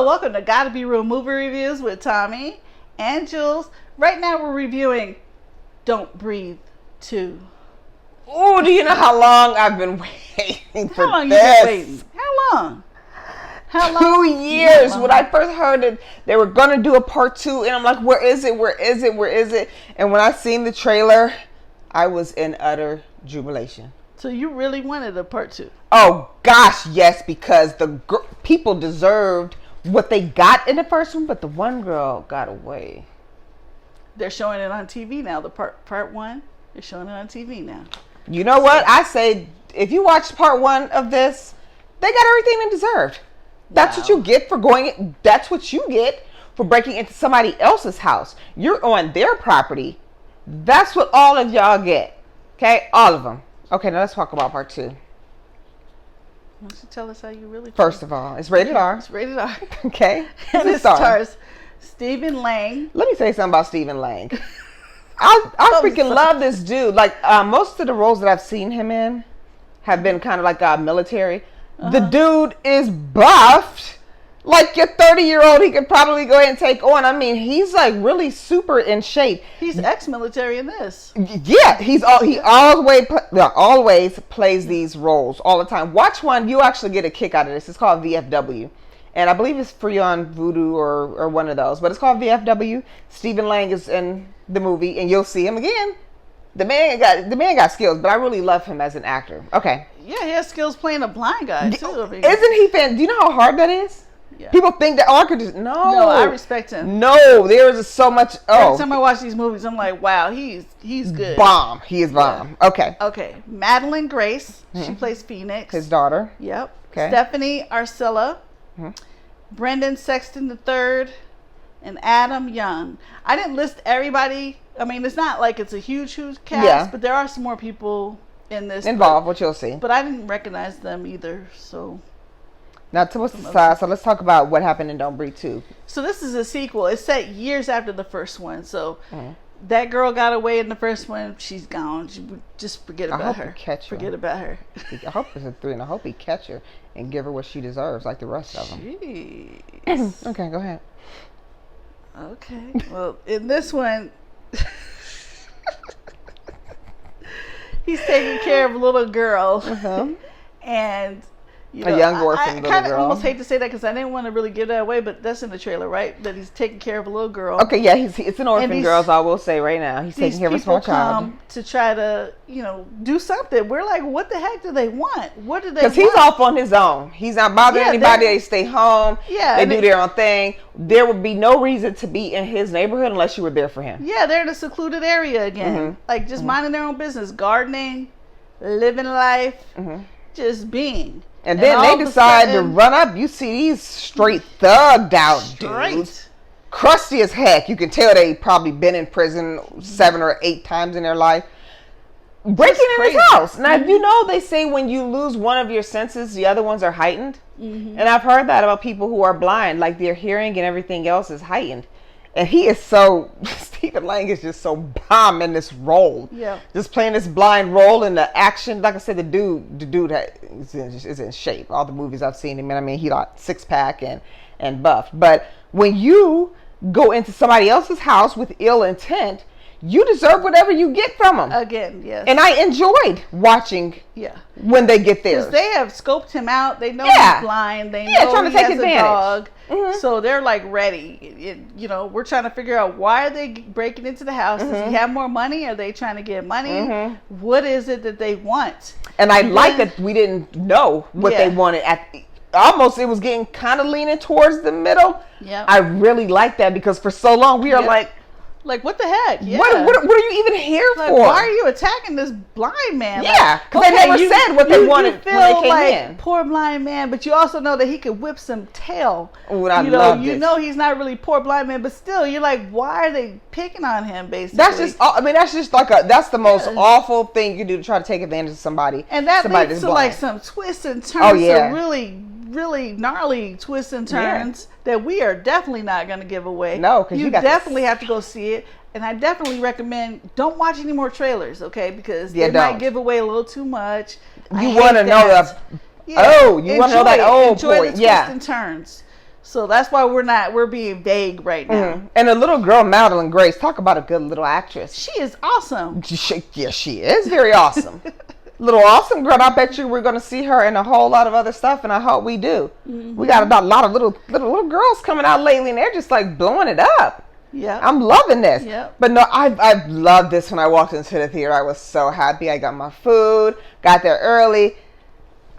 welcome to Gotta Be Real Movie Reviews with Tommy and Jules. Right now we're reviewing Don't Breathe 2. Oh, do you know how long I've been waiting for How long this? you been waiting? How long? 2 years. When I first heard that they were going to do a part 2, and I'm like, where is it? Where is it? Where is it? And when I seen the trailer, I was in utter jubilation. So you really wanted a part 2? Oh, gosh, yes, because the people deserved what they got in the first one, but the one girl got away. They're showing it on TV now. The part 1, they're showing it on TV now. You know what? I say, if you watch part 1 of this, they got everything they deserved. That's what you get for going. That's what you get for breaking into somebody else's house. You're on their property. That's what all of y'all get. Okay? All of them. Okay, now let's talk about part 2. Why don't you tell us how you really feel? First of all, it's rated R. It's rated R. Okay? And it stars Stephen Lang. Let me say something about Stephen Lang. I freaking love this dude. Like, most of the roles that I've seen him in have been kind of like military. The dude is buffed. Like your 30-year-old, he could probably go ahead and take on. I mean, he's like really super in shape. He's ex-military in this. Yeah, he always plays these roles all the time. Watch one, you actually get a kick out of this. It's called VFW. And I believe it's free on Vudu or one of those. But it's called VFW. Stephen Lang is in the movie, and you'll see him again. The man got skills, but I really love him as an actor. Okay. Yeah, he has skills playing a blind guy too. I mean, isn't he fan? Do you know how hard that is? Yeah. People think that I could just no, I respect him. No, there is so much. Every time I watch these movies, I'm like, wow, he's good. Bomb. He is bomb. Yeah. Okay. Madeline Grace. She plays Phoenix. His daughter. Yep. Okay. Stephanie Arcilla. Brendan Sexton III, and Adam Young. I didn't list everybody. I mean, it's not like it's a huge cast, but there are some more people in this involved, which you'll see. But I didn't recognize them either. So now, to what's the side? So let's talk about what happened in Don't Breathe 2. So this is a sequel. It's set years after the first one. So that girl got away in the first one. She's gone. Just forget about her. Forget about her. I hope it's a 3, and I hope he catch her and give her what she deserves, like the rest of them. Jeez. Okay, go ahead. Okay. Well, in this one, he's taking care of a little girl, and a young orphan little girl. I kind of almost hate to say that because I didn't want to really give that away, but that's in the trailer, right? That he's taking care of a little girl. Okay, yeah, it's an orphan girl, so I will say right now. He's taking care of a small child. Come to try to, do something. We're like, what the heck do they want? What do they want? Because he's off on his own. He's not bothering anybody. They stay home. Yeah. They do their own thing. There would be no reason to be in his neighborhood unless you were there for him. Yeah, they're in a secluded area again. Like, just minding their own business. Gardening, living life, just being. And then they decide to run up. You see these straight thugged out dudes. Crusty as heck. You can tell they probably been in prison 7 or 8 times in their life. Breaking in his house. Now, you know they say when you lose one of your senses, the other ones are heightened. And I've heard that about people who are blind. Like their hearing and everything else is heightened. And he is so, Stephen Lang is just so bomb in this role. Yeah. Just playing this blind role in the action. Like I said, the dude is in shape. All the movies I've seen him in, I mean, he got 6-pack and buffed. But when you go into somebody else's house with ill intent, you deserve whatever you get from them. Again, yes. And I enjoyed watching when they get there. Because they have scoped him out. They know he's blind. They know trying to he take has advantage. A dog. So they're like ready. We're trying to figure out why are they breaking into the house? Does he have more money? Are they trying to get money? What is it that they want? And I like that we didn't know what they wanted almost. It was getting kind of leaning towards the middle. Yeah. I really like that because for so long we are like, what the heck? Yeah. What are you even here for? Why are you attacking this blind man? Yeah, because they never said what they wanted when they came in. Poor blind man, but you also know that he could whip some tail. Oh, I love this. You know he's not really poor blind man, but still, you're like, why are they picking on him? Basically, that's just that's the most awful thing you can do to try to take advantage of somebody. And that leads to like some twists and turns. Some really gnarly twists and turns that we are definitely not going to give away. No, because you definitely have to go see it. And I definitely recommend don't watch any more trailers, okay? Because they might give away a little too much. You want to know you want to know that enjoy the twists and turns. So that's why we're being vague right now. Mm-hmm. And the little girl, Madeline Grace, talk about a good little actress. She is awesome. Yeah, she is very awesome. Little awesome girl. I bet you we're going to see her in a whole lot of other stuff, and I hope we do. Mm-hmm. We got a lot of little girls coming out lately, and they're just like blowing it up. Yeah, I'm loving this. Yep. But no, I loved this when I walked into the theater. I was so happy. I got my food, got there early.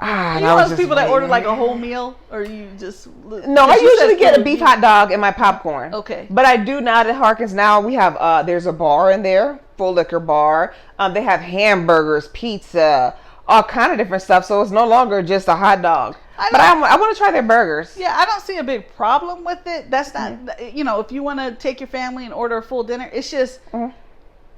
You know those people that order like a whole meal, or you just... No, I usually get a beef hot dog and my popcorn. Okay. But I do now at Harkins. Now we have, there's a bar in there, full liquor bar. They have hamburgers, pizza, all kind of different stuff. So it's no longer just a hot dog. But I want to try their burgers. Yeah, I don't see a big problem with it. That's not, if you want to take your family and order a full dinner, it's just,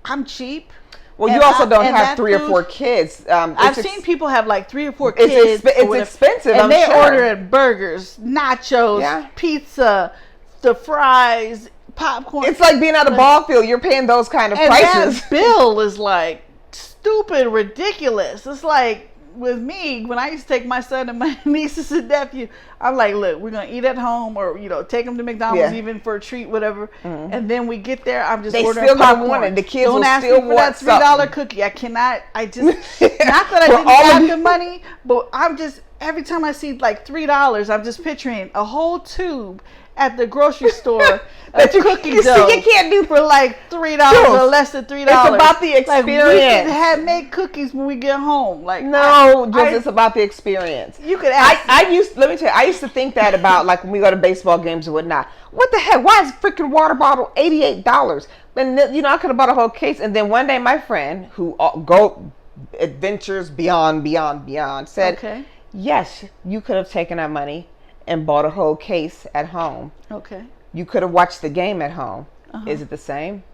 I'm cheap. Well, you also don't have 3 or 4 kids. I've seen people have like 3 or 4 kids. It's expensive, and they're sure. ordering burgers, nachos, pizza, the fries, popcorn. It's like being at a ball field. You're paying those kind of prices. That bill is like stupid, ridiculous. It's like with me, when I used to take my son and my nieces and nephew, I'm like, look, we're going to eat at home, or, take them to McDonald's even for a treat, whatever. Mm-hmm. And then we get there, I'm just ordering popcorn. They still want it. The kids don't will ask still me for that $3 something. cookie. I cannot, not that I didn't have the money, but I'm just, every time I see like $3, I'm just picturing a whole tube at the grocery store that you can't do for like $3 or less than $3. It's about the experience. Like, we can make cookies when we get home. Like, it's about the experience. You could ask. Let me tell you, I used to think that about like when we go to baseball games and whatnot. What the heck? Why is a freaking water bottle $88? And I could have bought a whole case. And then one day, my friend who go adventures beyond said, yes, you could have taken our money and bought a whole case at home. Okay. You could have watched the game at home. Is it the same?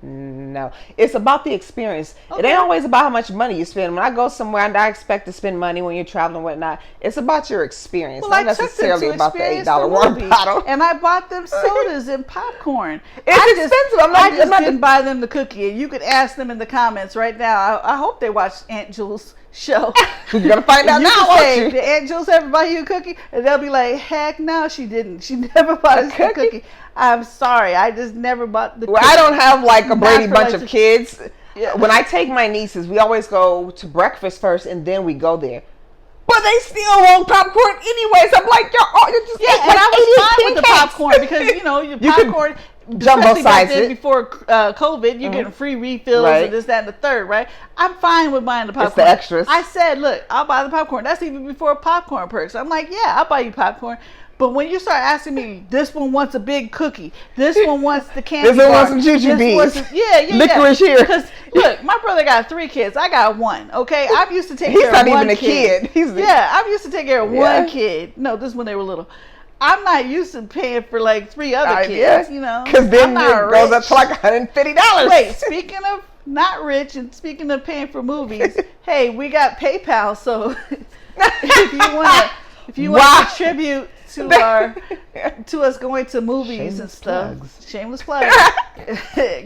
No. It's about the experience. It ain't always about how much money you spend. When I go somewhere and I expect to spend money when you're traveling and whatnot, it's about your experience, not necessarily about the $8 water bottle. And I bought them sodas and popcorn. It's expensive. I just didn't buy them the cookie. And you could ask them in the comments right now. I hope they watched Aunt Jules' show. You're going to find out now, won't you? Did Aunt Jules ever buy you a cookie? And they'll be like, heck no, she didn't. She never bought us a cookie. I'm sorry. I just never bought the cookie. I don't have like a Brady bunch of kids. Yeah. When I take my nieces, we always go to breakfast first and then we go there. But they still want popcorn anyways. I'm like, you're just and I was fine with the popcorn because, your popcorn, jumbo size it. Before COVID, you're getting free refills and this, that, and the third, right? I'm fine with buying the popcorn. It's the extras. I said, look, I'll buy the popcorn. That's even before popcorn perks. I'm like, yeah, I'll buy you popcorn. But when you start asking me, this one wants a big cookie, this one wants the candy bar, this one wants some jujubes, licorice here. Because look, my brother got 3 kids, I got 1. Okay, I'm used to taking care of one kid. He's not even a kid. I'm used to taking care of 1 kid. No, this is when they were little. I'm not used to paying for like 3 other kids. Because then it goes up to like $150. Wait, speaking of not rich and speaking of paying for movies, hey, we got PayPal, so if you want to contribute to us going to movies and stuff. Shameless plug.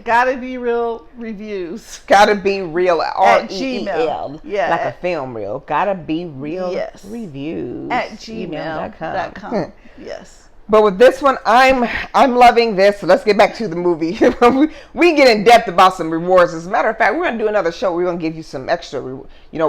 Gotta Be Real reviews. Gotta Be Real at Gmail. Yeah. Like a film reel. Gotta Be Real reviews. At gmail.com. Yes. But with this one, I'm loving this. So let's get back to the movie. We get in depth about some rewards. As a matter of fact, we're going to do another show. We're going to give you some extra,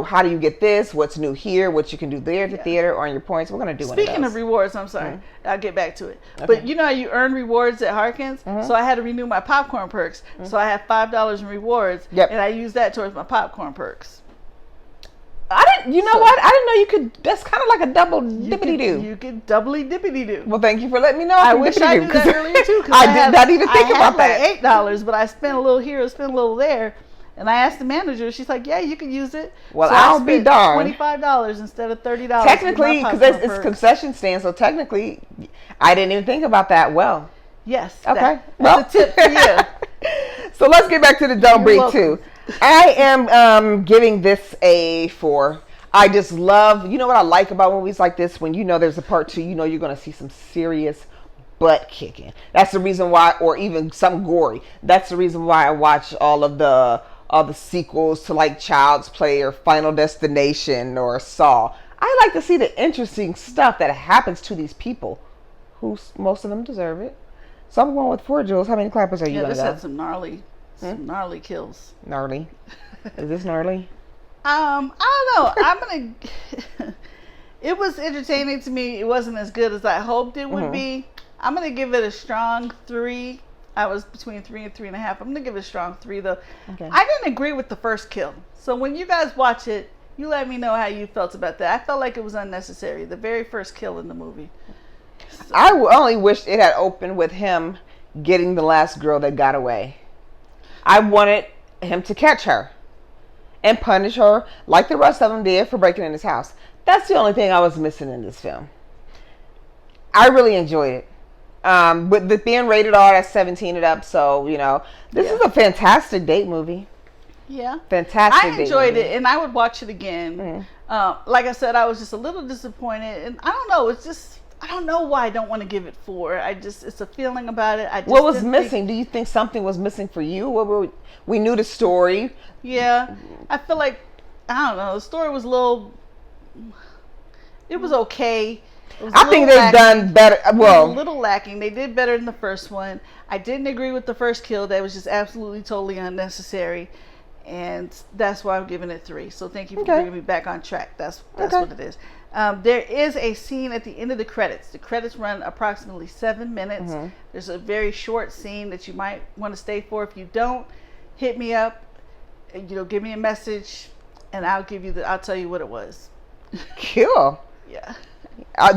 how do you get this? What's new here? What you can do there at the theater or on your points. We're going to do Speaking of rewards, I'm sorry. I'll get back to it. Okay. But you know how you earn rewards at Harkins? So I had to renew my popcorn perks. So I have $5 in rewards. Yep. And I use that towards my popcorn perks. What? I didn't know you could. That's kind of like a double dippity-doo. You could doubly dippity-doo. Well, thank you for letting me know. I wish I knew that earlier, too. I did not even think about that. I had like $8, but I spent a little here, spent a little there. And I asked the manager, she's like, yeah, you can use it. Well, so I'll be darned. $25 instead of $30. Technically, because it's concession stand, so technically, I didn't even think about that. Well. Yes. Okay. That's a tip for you. So let's get back to the Don't Breathe 2. I am giving this a 4. I just love, what I like about movies like this, when there's a part 2, you're going to see some serious butt kicking. That's the reason why, or even some gory. That's the reason why I watch all the sequels to like Child's Play or Final Destination or Saw. I like to see the interesting stuff that happens to these people most of them deserve it. So I'm going with 4, Jules. How many clappers are you going to this go? had some gnarly kills. Gnarly. Is this gnarly? I don't know. I'm gonna. It was entertaining to me. It wasn't as good as I hoped it would be. I'm gonna give it a strong 3. I was between 3 and 3.5. I'm gonna give it a strong 3 though. Okay. I didn't agree with the first kill. So when you guys watch it, you let me know how you felt about that. I felt like it was unnecessary. The very first kill in the movie. So. I only wish it had opened with him getting the last girl that got away. I wanted him to catch her and punish her like the rest of them did for breaking in his house. That's the only thing I was missing in this film. I really enjoyed it. With it being rated R, that's 17 and up. So, this is a fantastic date movie. Yeah. Fantastic. I enjoyed it, and I would watch it again. Like I said, I was just a little disappointed, and I don't know. It's just, I don't know why I don't want to give it 4. It's a feeling about it. What was missing? Do you think something was missing for you? We knew the story. Yeah. I feel like, I don't know. The story was it was okay. I think they've done better. Well, it was a little lacking. They did better than the first one. I didn't agree with the first kill. That was just absolutely, totally unnecessary. And that's why I'm giving it 3. So thank you for bringing me back on track. That's what it is. There is a scene at the end of the credits. The credits run approximately 7 minutes. There's a very short scene that you might want to stay for. If you don't, hit me up. Give me a message, and I'll tell you what it was. Cool. Yeah.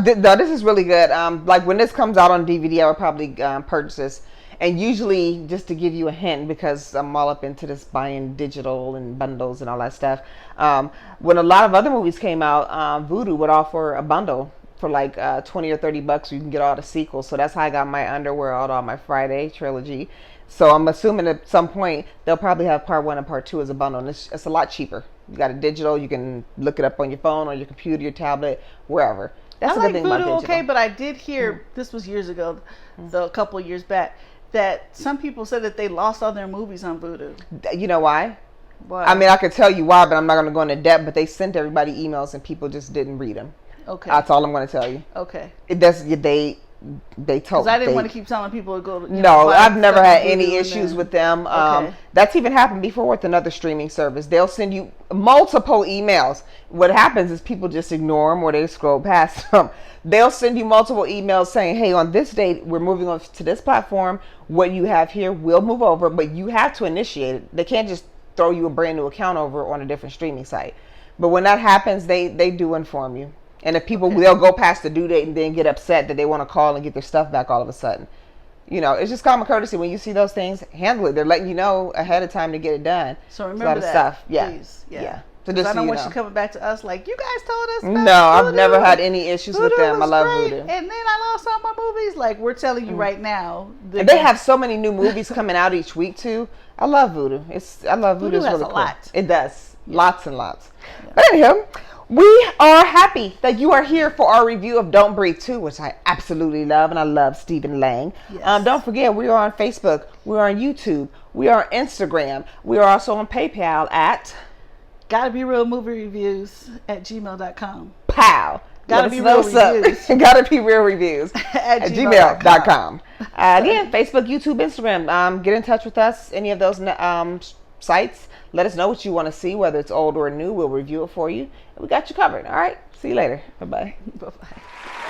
This is really good. Like when this comes out on DVD, I would probably purchase this. And usually, just to give you a hint, because I'm all up into this buying digital and bundles and all that stuff. When a lot of other movies came out, Vudu would offer a bundle for like $20 or $30. You can get all the sequels. So that's how I got my Underworld, all my Friday trilogy. So I'm assuming at some point they'll probably have part 1 and part 2 as a bundle. And it's a lot cheaper. You got a digital. You can look it up on your phone or your computer, your tablet, wherever. That's I a good thing about Vudu digital. okay, but I did hear this was years ago, a couple of years back, that some people said that they lost all their movies on Vudu. You know why? Why? I mean, I could tell you why, but I'm not going to go into depth. But they sent everybody emails and people just didn't read them. Okay. That's all I'm going to tell you. Okay. They told. Because I didn't want to keep telling people to go. No, I've never had any issues with them. That's even happened before with another streaming service. They'll send you multiple emails. What happens is people just ignore them or they scroll past them. They'll send you multiple emails saying, hey, on this date, we're moving on to this platform. What you have here, we'll move over, but you have to initiate it. They can't just throw you a brand new account over on a different streaming site. But when that happens, they do inform you. And if people, they'll go past the due date and then get upset that they want to call and get their stuff back all of a sudden. It's just common courtesy. When you see those things, handle it. They're letting you know ahead of time to get it done. So remember that. Stuff. Yeah. Please. Yeah. So I don't want you coming back to us like, you guys told us about No, Vudu. I've never had any issues with them. I love Vudu. And then I lost all my movies. Like, we're telling you right now. And they have so many new movies coming out each week, too. I love Vudu. I love Vudu. It's has really a cool. lot. It does. Yeah. Lots and lots. Yeah. But anyhow, we are happy that you are here for our review of Don't Breathe 2, which I absolutely love, and I love Stephen Lang. Yes. Don't forget, we are on Facebook, we are on YouTube, we are on Instagram, we are also on PayPal at Gotta Be Real Movie Reviews at gmail.com. Pow. Gotta Be Real Reviews. Gotta Be Real Reviews at gmail.com. Again, Facebook, YouTube, Instagram. Get in touch with us, any of those sites. Let us know what you want to see, whether it's old or new. We'll review it for you. And we got you covered. All right. See you later. Bye-bye. Bye-bye.